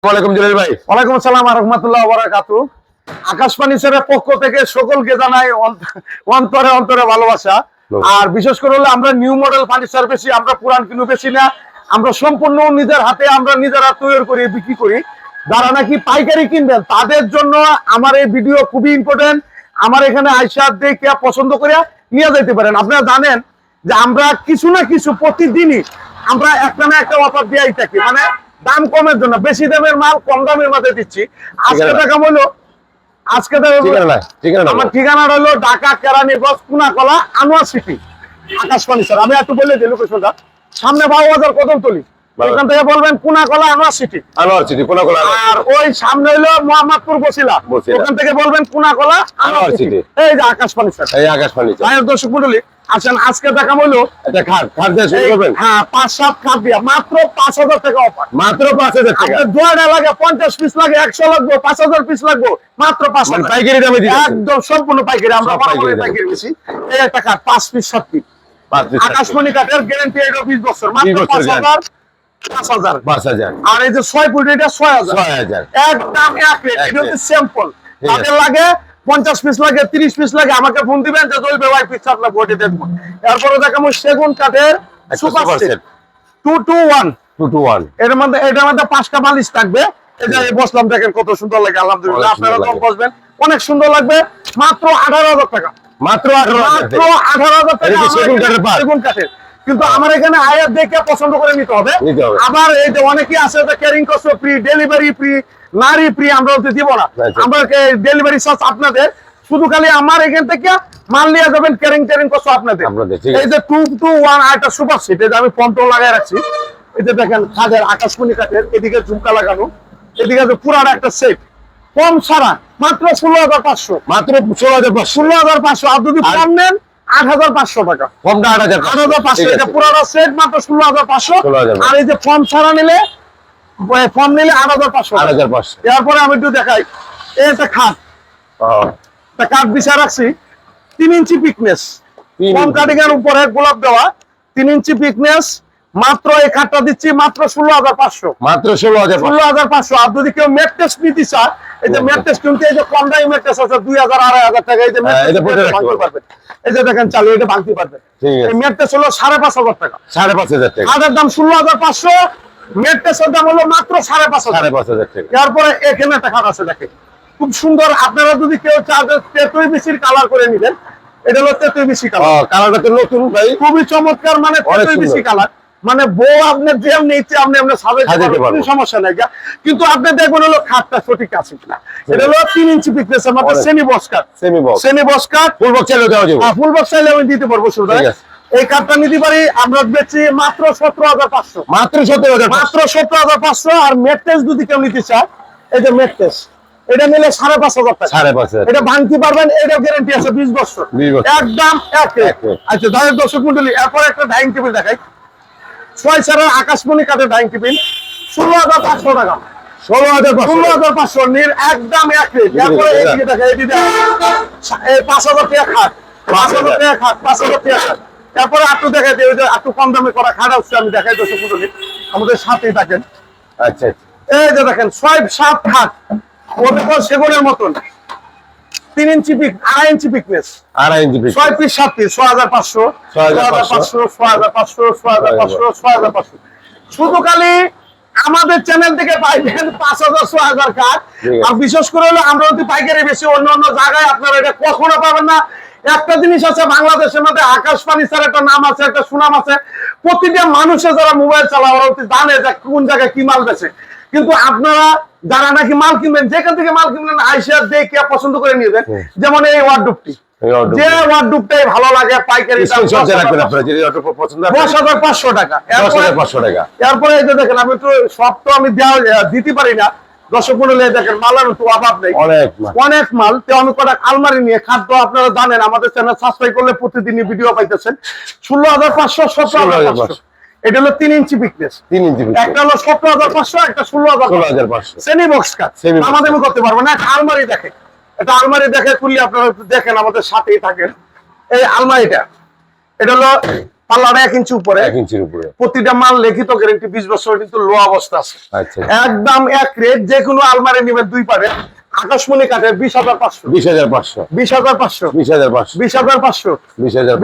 ওয়ালাইকুম জলিল ভাই। ওয়ালাইকুম আসসালাম ওয়া রাহমাতুল্লাহি ওয়া বারাকাতুহু। আকাশ ফার্নিচারের পক্ষ থেকে সকলকে জানাই অন্তরে অন্তরে ভালোবাসা। আর বিশেষ করে হলো আমরা নিউ মডেল ফার্নিচার বেশি, আমরা পুরান কিনু বেশি না, আমরা সম্পূর্ণ নিজের হাতে আমরা নিজেরা তৈরি করে বিক্রি করি। যারা নাকি পাইকারি কিনবেন তাদের জন্য আমার এই ভিডিও খুবই ইম্পর্টেন্ট। আমার এখানে আইসা দেখে পছন্দ করে নিয়ে যেতে পারেন। আপনারা জানেন যে আমরা কিছু না কিছু প্রতিদিনই আমরা একটা না একটা অফার দিয়েই থাকি, মানে দাম কমের জন্য। বেশি দামের মাল কম দামের মধ্যে দিচ্ছি। আজকে টাকা হলো আমার ঠিকানাটা হলো ঢাকা কেরানীগঞ্জ কুনাকলা আনোয়ার সিটি আকাশ ফার্নিচার। আমি একটু বলে দিই লোকেশনটা, সামনে বাবুবাজার কদমতলী, ওখান থেকে বলবেন কুনাকলা আনোয়ার সিটি। কুনাকলা। আর ওই সামনে হলো মোহাম্মদপুর বসিলা, ওখান থেকে বলবেন কুনাকলা আনোয়ার সিটি। এই যে আকাশ ফার্নিচার, এই আকাশ ফার্নিচার। ভাইয়ের দর্শক মণ্ডলী আসেন, আজকে দেখা হলো এটা খাট দিয়ে শুরু করবেন। হ্যাঁ, 5-7 খাট দিয়া মাত্র 5000 টাকা অফার। মাত্র 5000 টাকা। আপনার জোড়া লাগে 50 পিস লাগে 100 লাগবে 5000 পিস লাগবে মাত্র 5000 পাইকারি দামে দিচ্ছেন। একদম সম্পূর্ণ পাইকারি। আমরা পাইকারি বেশি। এই একটা কাঠ 5 পিস 7 পিস আকাশমণি কাঠের গ্যারান্টি এটা 20 বছর, মাত্র 5000। আর এই যে 6 ফুট এটা 6000 একদম এক রেট। এটা হচ্ছে স্যাম্পল। তাদের লাগে 50 পিস লাগে 30 পিস লাগে আমাকে ফোন দিবেন যে জলবে ভাই পিস চাট লাগবে ওটা দেখবো। এরপরে দেখাবো সেগুন কাঠের সুপার সেট 221। এটার মধ্যে 5টা বালিশ থাকবে। এই যে বসলাম, দেখেন কত সুন্দর লাগে। আলহামদুলিল্লাহ, আপনারা কম বসবেন, অনেক সুন্দর লাগবে। মাত্র 18000 টাকা। মাত্র 18000 টাকা। সেগুন কাঠের। কিন্তু আমার এখানে আয়াত দেখে পছন্দ করে নিতে হবে। আবার এই যে অনেকেই আছে যে carrying cost free, delivery free, নারী ফ্রি, আমরা ওতে দিব না। আমরা ডেলিভারি চার্জ আপনাদের, শুধু খালি আমার এখান থেকে মাল নিয়ে যাবেন, ক্যারিং কস্ট আপনাদের। এই যে 221 আর একটা সুপার সেট, এই যে আমি ফন্ট লাগাই রাখছি। এই যে দেখেন কাঠের আকাশমণি কাঠের, এদিকে ঝুমকা লাগানো, এদিকে যে পুরাটা একটা সেট কম ছাড়া মাত্র 16500। মাত্র 16500। আর যদি কম নেন 8500 টাকা। কমটা 8500। এটা পুরাটা সেট মাত্র 16500। আর এই যে ফর্ম ছাড়া নিলে 8500। এরপরে আমি একটু দেখাই, এই একটা খাট, কাঠ বিছা রাখছি 3 ইঞ্চি পিকনেস, কম কাটিং এর উপরে গোলাপ দেওয়া 3 ইঞ্চি পিকনেস। মাত্র এই খাটটা দিচ্ছি মাত্র 16500। মাত্র 16500। আর যদি কেউ ম্যাট্রেস নিতে চায়, এই যে ম্যাট্রেস কিনতে এই যে কম দামি ম্যাট্রেস আছে 2000-2500 টাকা। এই যে ম্যাট্রেস ভাঙতে পারবেন, এই যে দেখেন চালু, এটা ভাঙতে পারবেন। এই ম্যাট্রেস হলো 5500 টাকা। 5500 টাকা। খাটের দাম 16500, ম্যাট্রেসের দাম হলো মাত্র 5500 টাকা। এরপরে এখানে একটা খাট আছে, দেখেন খুব সুন্দর। আপনারা যদি কেউ চান তেতুই বিসির কালার করে নেবেন, এটা হলো তেতুই বিসি কালার। কালারটা তো নতুন ভাই, খুবই চমৎকার, মানে তেতুই বিসি কালার। মানে বউ আপনার যেমন নিচ্ছে আপনি সাজাতে পারবেন, সমস্যা নাই। কিন্তু আপনি দেখবেন হলো খাটটা সঠিক আছে কিনা। এটা হলো 3 ইঞ্চি পিকনেস, আমাদের semi box cut. Full box চাইলেও দেওয়া যাবে। ফুল বক্স চাইলে আমি দিতে পারবো। শুধু এই কাঠটা নিতে পারি আমরা বেচি মাত্র 17500। মাত্র 17500। আর ম্যাট্রেস যদি কেউ নিতে চায়, এই যে ম্যাট্রেস, এটা নিলে 5500 টাকা। 5500। এটা ভাঙতে পারবেন, এটা গ্যারান্টি আছে 20 বছর একদম এক। আচ্ছা দাঁড়ের দর্শক মন্ডলী, এরপর একটা ডাইনিং টেবিল দেখাই। 6 সারের আকাশমণি কাঠের ডাইনিং টেবিল 16500 টাকা। 16500 নির একদম এক রেট। এরপরে এইদিকে দেখা, এইদিকে 5000 টাকা খাট, 5000 টাকা খাট, 5000 টাকা খাট। তারপরে একটু দেখাই দিই, ওই যে একটু কম দামে করা খাট হচ্ছে, আমি দেখাই দর্শক মন্ডলী, আমাদের সাথেই থাকেন। আচ্ছা, এই যে দেখেন 6-7 খাট, ওদের সেগুনের মতন 3 ইঞ্চি পিক, 2.5 ইঞ্চি পিকনেস, 6 পিস 7 পিস 6500। শুধু খালি আমাদের চ্যানেল থেকে পাইবেন 5000-6000 কাঠ। আর বিশেষ করে হলো আমরা যদি পাইকারি বেশি, অন্য জায়গায় আপনারা এটা কখনো পাবেন না। একটা জিনিস আছে বাংলাদেশের মধ্যে, আকাশ ফার্নিচার একটা নাম আছে, একটা সুনাম আছে। প্রতিটা মানুষে যারা মোবাইল চালায় ওরা জানে যে কোন জায়গায় কি মাল বেচে। কিন্তু আপনারা যারা নাকি মাল কিনবেন, যেখান থেকে মাল কিনবেন আইসা দেখে পছন্দ করে নিবেন। যেমন এই ওয়ার্ডরোবটি, যে ওয়ার্ডরোবটাই ভালো লাগে পাইকারি দাম 10500 টাকা। এরপরে এই যে দেখেন, আমি একটু সব তো আমি দিতে পারি না, দর্শক মন্ডলী দেখেন মালের তো অভাব নেই, অনেক মাল। তো আমি কটা আলমারি নিয়ে খাদ্য, আপনারা জানেন আমাদের চ্যানেল সাবস্ক্রাইব করলে প্রতিদিনই ভিডিও পাইতেছেন। 16500, 17500। এটা হলো 3 ইঞ্চি পিকনেস, একটা হলো 17500, একটা 16500। সেমি বক্স কাট, আমাদের করতে পারবো না। আলমারি দেখে, এটা আলমারি দেখে খুললে আপনারা দেখেন, আমাদের সাথেই থাকেন। এই আলমারিটা, এটা হলো পাল্লাটা 1 ইঞ্চি উপরে, 1 ইঞ্চির উপরে। প্রতিটা মাল লিখিত গ্যারান্টি 20 বছর কিন্তু লো অবস্থা আছে। আচ্ছা, একদম এক রেট, যে কোনো আলমারি নেবেন 2 পারে। আকাশমণি কাঠের 20,500, 20,500, 20,500, 20,500,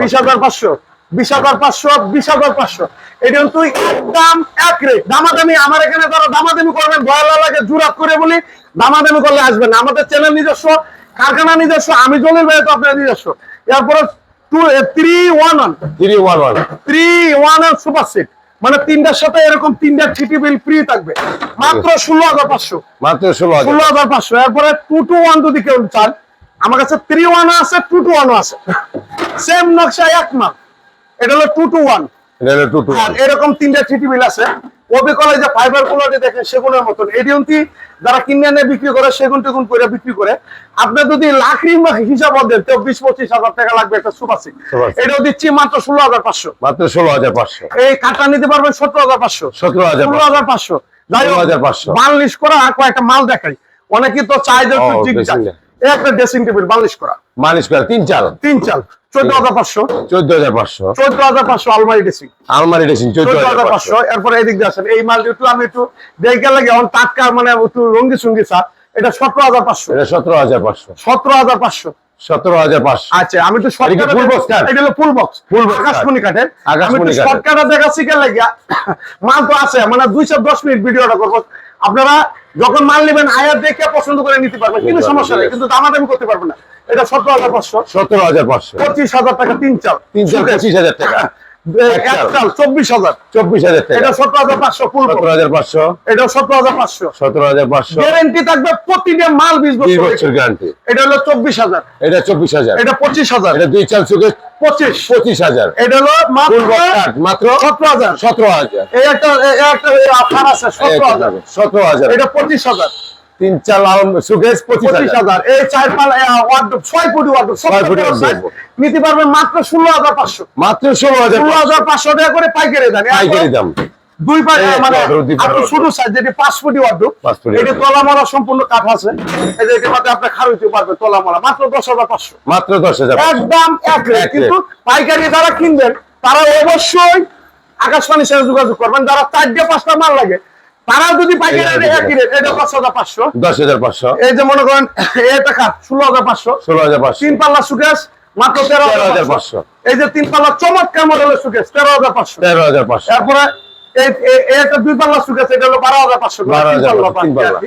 20,500, 20,500, 20,500, 20,500। এটা কিন্তু একদম এক রেট। দামাদামি আমার এখানে যারা দামাদামি করবেন ভয় লাগে, জুরাত করে বলি দামাদামি করলে আসবেন না। আমাদের চ্যানেল নিজস্ব, কারখানা নিজস্ব, আমি জলিল ভাই তো আপনার নিজস্ব। এরপরে 311 সুপার সেট, মানে 3টার সাথে এরকম 3টা থ্রি বিল ফ্রি থাকবে মাত্র 16,500, মাত্র 16,000, 16,500। এরপরে 221 যদি কেউ চান, আমার কাছে 3-1 আছে, 221 আছে, সেম নকশা এক মাল। এটা হলো 221। এটা হলো 221। আর এরকম 3টা থ্রি বিল আছে। ওবি কলেজে ফাইবার কোয়ালিটি দেখেন সেগুনের মতন। এডিয়ন্তি যারা কিনে এনে বিক্রি করে, সেগুন টেগুন করে বিক্রি করে, আপনি যদি লাখরি হিসাব দেন তো 20-25 হাজার টাকা লাগবে একটা সুপার সিট। এটাও দিচ্ছি মাত্র 16,500। মাত্র 16,500। এই কাঠটা নিতে পারবেন 17,500, 17,500, 16,500। বার্নিশ করা কয়েকটা মাল দেখাই। অনেকে তো চাই যে একটু জিগজাগ। এই একটা ড্রেসিং টেবিল বার্নিশ করা, মালিশ করে 3 চাল, 14,500, 14,500। 14,500 আলমারি ড্রেসিং, আলমারি ড্রেসিং 14,500। এরপরে এদিক দিয়ে আসেন, এই মালটা একটু আমি একটু দেখে লাগে অন টাটকা, মানে একটু রঙ্গি সঙ্গি চা। এটা 17,500, এটা 17,500, 17,500। 17,500। আচ্ছা, আমি একটু এটা কি full box কাঠ? এটা হলো ফুল বক্স, Full box আকাশমণি কাঠের। আকাশমণি আমি একটু কাঠের। শর্টকাটে দেখাচ্ছি কেন লাগিয়া, মাল তো আছে, মানে 210 মিনিট ভিডিওটা করবো। আপনারা যখন মাল নেবেন আয়াত দেখে পছন্দ করে নিতে পারবেন, কিন্তু সমস্যা নেই, কিন্তু দামাদামি করতে পারবেন না। এটা 17,500, 17,500, 25,000 টাকা 3 চাল, 3 চাল 25,000 টাকা, এক চাল 24,000, 24,000 টাকা, এটা 17,500 ফুল বক্স, 17,500, এটা 17,500। 17,500। গ্যারান্টি থাকবে প্রতিটা মাল 20 20 বছর। বছর গ্যারান্টি। এটা হলো 24,000, এটা 24,000, এটা 25,000, এটা 2 চাল সুকে 25,000। 25,000। এটা হলো ফুল মাত্র বক্স কাঠ মাত্র 17,000। 17,000। এই একটা অফার আছে 17,000, 17,000। এটা 25,000, 3 চাল সুকেস 25,000। 25,000। এই 4 পাল ওয়ার্ডরোব 6 ফুট ওয়ার্ডরোব 6 ফুট নিতে পারবেন মাত্র 16,500, মাত্র 16,000। 16,500 টাকা করে পাইকারি দাম। পাইকারি দাম। 2 পাল এই মানে ওয়ার্ডরোব দিতে আপনি পারবেন। ছোট সাইজ, যেটি 5 ফুট ওয়ার্ডরোব, 5 ফুট এটি তলামালা সম্পূর্ণ কাঠ আছে। এই যে এটার মধ্যে আপনি খারুইতে পারবেন তলামালা, মাত্র 10,500। মাত্র 10,000। একদম এক রেট। এক কিন্তু পাইকারি যারা কিনবেন তারা অবশ্যই আকাশবাণীর সাথে যোগাযোগ করবেন। যারা 4-5টা মাল লাগে তারা যদি পাইকারি রেটে একই রেট, এটা 10,500। 10,500, এই যে মনে করেন এই টাকা 16,500। 16,500, 3 পাল্লা সুকেস মাত্র 13,500। এই যে 3 পাল্লা চমৎকার মডেলের সুকেস 13,500। 13,500। তারপরে এই একটা 2 পাল্লা সুকেস, এটা হলো 12,500। 12,500, 3 পাল্লা।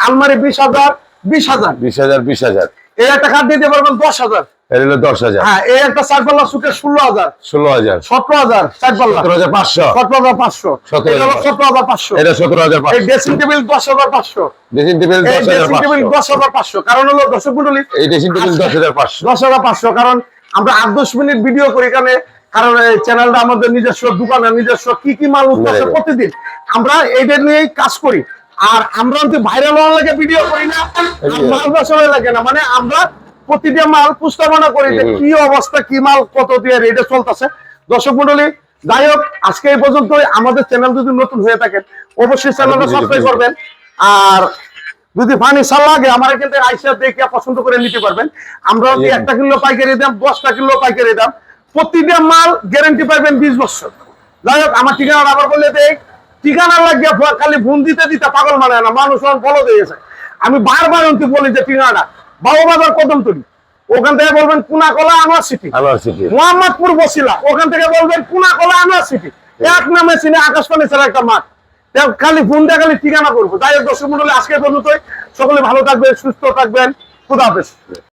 আলমারি 20,000, 20,000। 20,000, 20,000। এই একটা কাঠ দিতে পারবেন 10,000। এর হলো 10,000। হ্যাঁ, এই একটা 4 পাল্লা সুকেস 16,000, 16,000, 17,000। 4 পাল্লা 17,500, 17,500। 17,500। এটা হলো 17,500। এটা এই 17,500। Dressing table 10,500। ড্রেসিং টেবিল এই ড্রেসিং টেবিল 10,500। 10,500। কারণ হলো দর্শক মণ্ডলী, এই ড্রেসিং টেবিল 10,500। 10,500। কারণ আমরা 8-10 মিনিট ভিডিও করি এখানে, কারণ এই চ্যানেলটা আমাদের নিজস্ব দোকানে নিজস্ব কি মাল উঠতেছে প্রতিদিন আমরা এইটা নিয়েই কাজ করি। আর আমরা কিন্তু ভাইরাল হওয়ার লাগে ভিডিও করি না, মাল বেচা লাগে না, মানে আমরা প্রতিটা মাল পুস্তাবনা করি যে কি অবস্থা, কি মাল কত দিয়ে রেটে চলতেছে। দর্শক মণ্ডলী, যাই হোক, আজকে এই পর্যন্ত। আমাদের চ্যানেল যদি নতুন হয়ে থাকেন অবশ্যই চ্যানেলটা সাবস্ক্রাইব করবেন। আর যদি ফার্নিচার লাগে আমার কিন্তু আইসা দেখে পছন্দ করে নিতে পারবেন। আমরা যদি 1টা কিলো পাইকারি দাম, 10টা কিলো পাইকারি দাম, প্রতিটা মাল গ্যারান্টি পাইবেন 20 বছর। যাই হোক, আমার ঠিকানা আবার বলে দেই, ঠিকানা লাগিয়ে খালি ফোন দিতে দিতে পাগল মানে না, মানুষ ফলো দিয়েছে। আমি বারবার অন্তি বলি যে ঠিকানাটা বাবুবাজার কদমতলী, ওখান থেকে বলবেন কুনাকলা আনোয়ার সিটি, আনোয়ার সিটি। মোহাম্মদপুর বসিলা, ওখান থেকে বলবেন কুনাকলা আনোয়ার সিটি। এক নামে চিনে আকাশবাণী ছাড়া একটা মাঠ। খালি ফোন দিয়ে খালি ঠিকানা করবো। যাই হোক দর্শক মন্ডলী, আজকে পর্যন্তই। সকলে ভালো থাকবেন, সুস্থ থাকবেন। খুদা হাফেজ।